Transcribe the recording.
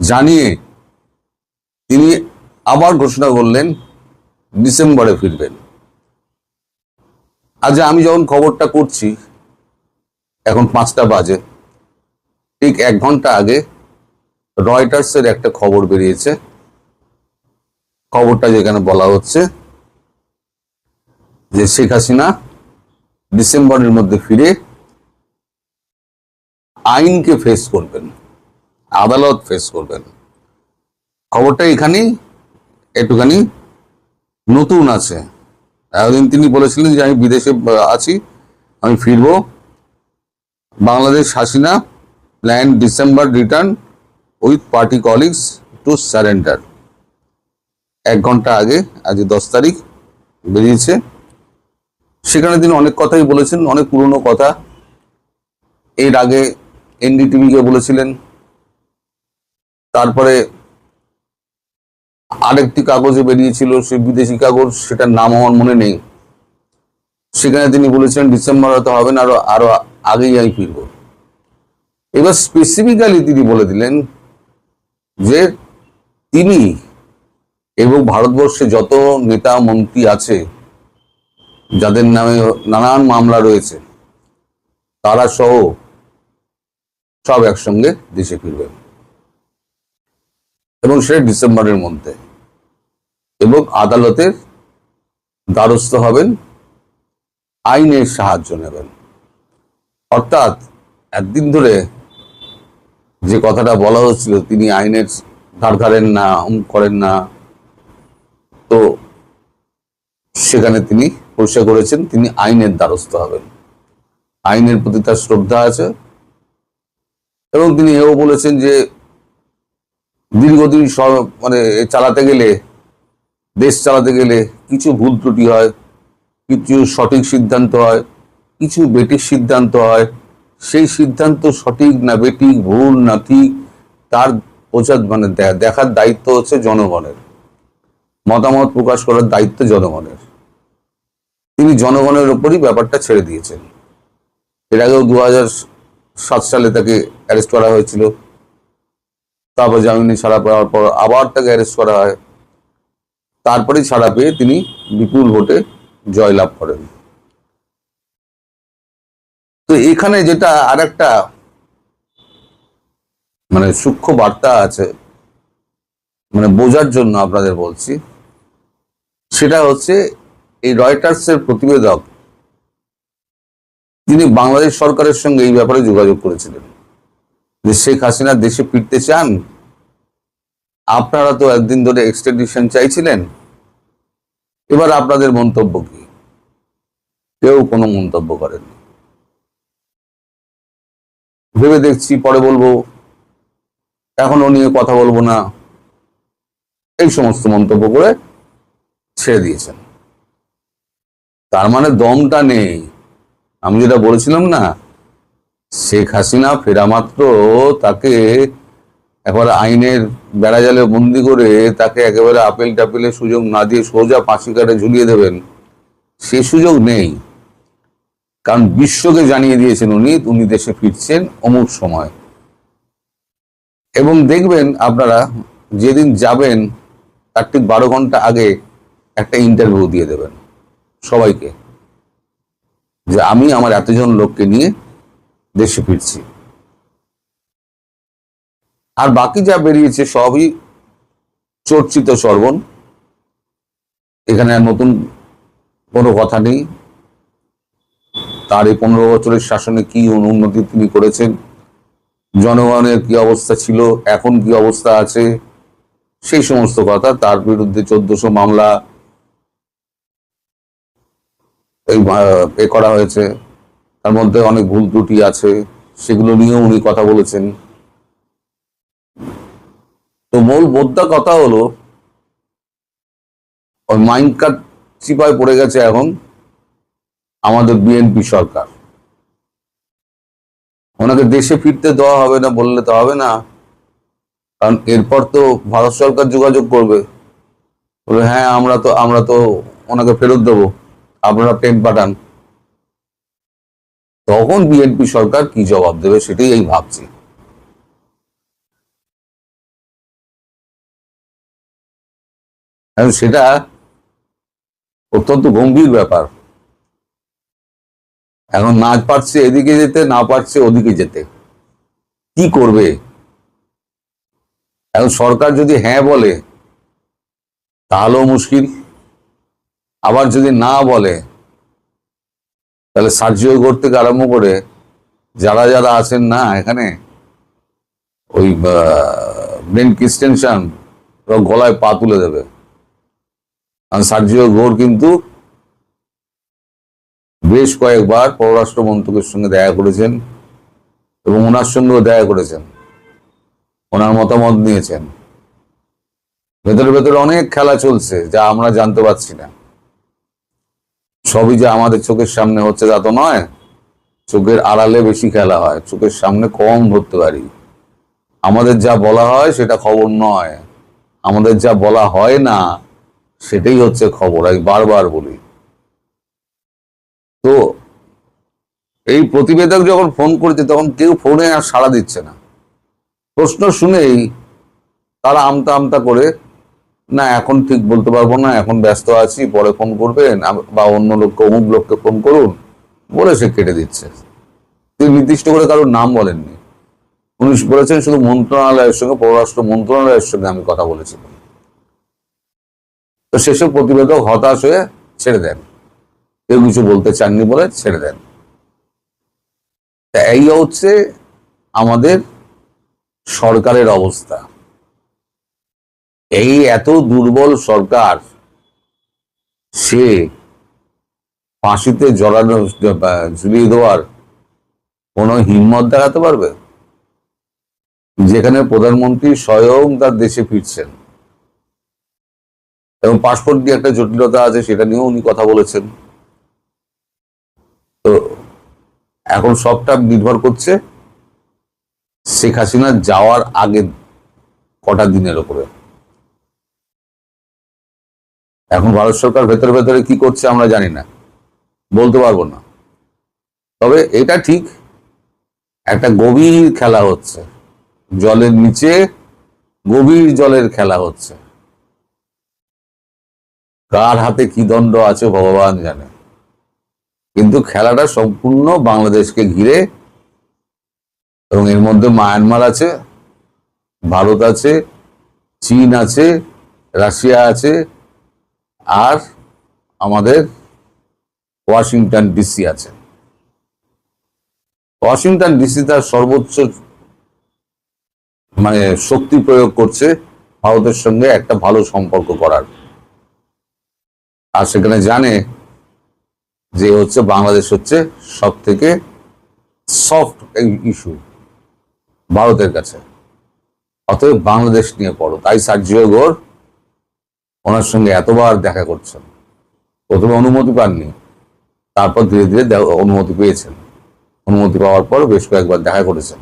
জানিয়ে তিনি আবার ঘোষণা করলেন ডিসেম্বরে ফিরবেন। আজ আমি যখন খবরটা করছি, এখন 5টা বাজে, ঠিক 1 ঘন্টা আগে রয়টার্সের একটা খবর বেরিয়েছে। খবরটা যেখানে বলা হচ্ছে যে শেখ হাসিনা ডিসেম্বরের মধ্যে ফিরে আইনকে ফেস করবেন, আদালত ফেস করবেন। খবরটা এখানেই একটুখানি নতুন আছে। এতদিন তিনি বলেছিলেন যে আমি বিদেশে আছি, আমি ফিরবো। Bangladesh Hasina plan December return with party colleagues to surrender. 1 ঘন্টা আগে, আজ 10 তারিখ বেরিয়েছে। সেখানে তিনি অনেক কথাই বলেছেন, অনেক পুরনো কথা। এর আগে এনডিটিভিকে বলেছিলেন, তারপরে আরেকটি কাগজে বেরিয়েছিল, সে বিদেশি কাগজ, সেটার নাম আমার মনে নেই। সেখানে তিনি বলেছেন ডিসেম্বর হয়তো হবে না, আরো আগেই আমি ফিরব। এবার স্পেসিফিক্যালি তিনি বলে দিলেন যে তিনি এবং ভারতবর্ষে যত নেতা মন্ত্রী আছে যাদের নামে নানান মামলা রয়েছে, তারা সহ সব একসঙ্গে দেশে ফিরবেন, এবং সেটা ডিসেম্বরের মধ্যে, এবং আদালতের দ্বারস্থ হবেন, আইনের সাহায্য নেবেন। অর্থাৎ একদিন ধরে যে কথাটা বলা হচ্ছিল তিনি আইনের ধার ধারেন না, করেন না, তো সেখানে তিনি পরিষ্কার করেছেন তিনি আইনের দ্বারস্থ হবেন, আইনের প্রতি তার শ্রদ্ধা আছে। এবং তিনি এও বলেছেন যে দীর্ঘদিন মানে চালাতে গেলে, দেশ চালাতে গেলে কিছু ভুল ত্রুটি হয়, কিছু সঠিক সিদ্ধান্ত হয়, কিছু বেঠিক সিদ্ধান্ত হয়। সেই সিদ্ধান্ত সঠিক না বেঠিক, ভুল না ঠিক, তার বোঝার মানে দেখার দায়িত্ব হচ্ছে জনগণের, মতামত প্রকাশ করার দায়িত্ব জনগণের। তিনি জনগণের উপরই ব্যাপারটা ছেড়ে দিয়েছেন। এর আগেও 2007 সালে তাকে অ্যারেস্ট করা হয়েছিল, তারপর জামিনে ছাড়া পাওয়ার পর আবার তাকে অ্যারেস্ট করা হয়, তারপরে ছাড়া পেয়ে তিনি বিপুল ভোটে জয়লাভ করেন। তো এখানে যেটা আর একটা মানে সূক্ষ্ম বার্তা আছে, মানে বোঝার জন্য আপনাদের বলছি, সেটা হচ্ছে এই রয়টার্সের প্রতিবেদক তিনি বাংলাদেশ সরকারের সঙ্গে এই ব্যাপারে যোগাযোগ করেছিলেন যে শেখ হাসিনা দেশে ফিরতে চান, আপনারা তো একদিন ধরে এক্সট্রাডিশন চাইছিলেন, এবার আপনাদের মন্তব্য কি? কেউ কোনো মন্তব্য করেননি। ভেবে দেখছি, পরে বলবো, এখনো নিয়ে কথা বলবো না, এই সমস্ত মন্তব্য করে ছেড়ে দিয়েছেন। তার মানে দমটা নেই। আমি যেটা বলেছিলাম না, শেখ হাসিনা ফেরা মাত্র তাকে একবার আইনের বেড়াজালে বন্দি করে তাকে একেবারে আপেল টাপেলের সুযোগ না দিয়ে সোজা ফাঁসি কাটে ঝুলিয়ে দেবেন, সে সুযোগ নেই। কারণ বিশ্বকে জানিয়ে দিয়েছেন উনি দেশে ফিরছেন অমুক সময়। এবং দেখবেন আপনারা যেদিন যাবেন তার ঠিক 12 ঘন্টা আগে একটা ইন্টারভিউ দিয়ে দেবেন সবাইকে, যে আমি আমার এতজন লোককে নিয়ে দেশে ফিরছি। আর বাকি যা বেরিয়েছে সবই চর্চিত সর্বণ, এখানে আর নতুন কোনো কথা নেই। তার এই 15 বছরের শাসনে কি উন্নতি তিনি করেছেন, জনগণের কি অবস্থা ছিল, এখন কি অবস্থা আছে, সেই সমস্ত কথা। তার বিরুদ্ধে 1400 মামলা করা হয়েছে, তার মধ্যে অনেক ভুল ত্রুটি আছে, সেগুলো নিয়েও উনি কথা বলেছেন। তো মূল বোদ্ধা কথা হলো, ওই মাইন্ড কাট চিপায় পড়ে গেছে এখন আমাদের বিএনপি সরকার। ওনাকে দেশে ফিরতে দেওয়া হবে না বললে তো হবে না, কারণ এরপর তো ভারত সরকার যোগাযোগ করবে, বলবে হ্যাঁ আমরা তো ওনাকে ফেরত দেবো, আপনারা প্লেন পাঠান। তখন বিএনপি সরকার কি জবাব দেবে সেটাই এই ভাবছি। এখন সেটা অত্যন্ত গম্ভীর ব্যাপার। এখন না পারছে এদিকে যেতে, না পারছে ওদিকে যেতে, কি করবে? এখন সরকার যদি হ্যাঁ বলে তাহলেও মুশকিল, আবার যদি না বলে তাহলে সার্জিও ঘর থেকে আরম্ভ করে যারা যারা আছেন না এখানে, ওই ব্রেন ক্রিস্টেনশন গলায় পা তুলে দেবে। কারণ সার্জিও ঘোর কিন্তু বেশ কয়েকবার পররাষ্ট্র মন্ত্রকের সঙ্গে দেখা করেছেন এবং ওনার সঙ্গেও দেখা করেছেন, ওনার মতামত নিয়েছেন। ভেতরে ভেতরে অনেক খেলা চলছে যা আমরা জানতে পারছি না। সবই যে আমাদের চোখের সামনে হচ্ছে তা তো নয়, চোখের আড়ালে বেশি খেলা হয়, চোখের সামনে কম ধরতে পারি। আমাদের যা বলা হয় সেটা খবর নয়, আমাদের যা বলা হয় না সেটাই হচ্ছে খবর, আমি বারবার বলি। তো এই প্রতিবেদক যখন ফোন করেছে তখন কেউ ফোনে আর সাড়া দিচ্ছে না। প্রশ্ন শুনেই তারা আমতা আমতা করে, না এখন ঠিক বলতে পারবো না, এখন ব্যস্ত আছি, পরে ফোন করবেন, বা অন্য লোককে, অমুক লোককে ফোন করুন বলে সে কেটে দিচ্ছে। তিনি নির্দিষ্ট করে কারোর নাম বলেননি, উনি বলেছেন শুধু মন্ত্রণালয়ের সঙ্গে, পররাষ্ট্র মন্ত্রণালয়ের সঙ্গে আমি কথা বলেছিলাম। তো সেসব প্রতিবেদক হতাশ হয়ে ছেড়ে দেন, কেউ কিছু বলতে চাননি বলে ছেড়ে দেন। এই হচ্ছে আমাদের সরকারের অবস্থা। এই এত দুর্বল সরকার, সে ফাঁসিতে জড়ানো, ঝুলিয়ে দেওয়ার কোনো হিম্মত দেখাতে পারবে? যেখানে প্রধানমন্ত্রী স্বয়ং তার দেশে ফিরছেন এবং পাসপোর্ট নিয়ে একটা জটিলতা আছে, সেটা নিয়েও উনি কথা বলেছেন। তো এখন সবটা নির্ভর করছে শেখ হাসিনা যাওয়ার আগে কটা দিনের উপরে। এখন ভারত সরকার ভেতরে ভেতরে কি করছে আমরা জানি না, বলতে পারবো না। তবে এটা ঠিক, একটা গভীর খেলা হচ্ছে, জলের নিচে গভীর জলের খেলা হচ্ছে। কার হাতে কি দণ্ড আছে ভগবান জানে, কিন্তু খেলাটা সম্পূর্ণ বাংলাদেশকে ঘিরে, এবং এর মধ্যে মায়ানমার আছে, ভারত আছে, চীন আছে, রাশিয়া আছে, আর আমাদের ওয়াশিংটন ডিসি আছে। ওয়াশিংটন ডিসি তার সর্বোচ্চ শক্তি প্রয়োগ করছে ভারতের সঙ্গে একটা ভালো সম্পর্ক করার, আর সেখানে জানে যে হচ্ছে বাংলাদেশ হচ্ছে সব থেকে সফট ইস্যু ভারতের কাছে, অতএব বাংলাদেশ নিয়ে পড়ো। তাই সার্জিও ঘোর ওনার সঙ্গে এতবার দেখা করছেন। প্রথমে অনুমতি পাননি, তারপর ধীরে ধীরে অনুমতি পেয়েছেন, অনুমতি পাওয়ার পর বেশ কয়েকবার দেখা করেছেন।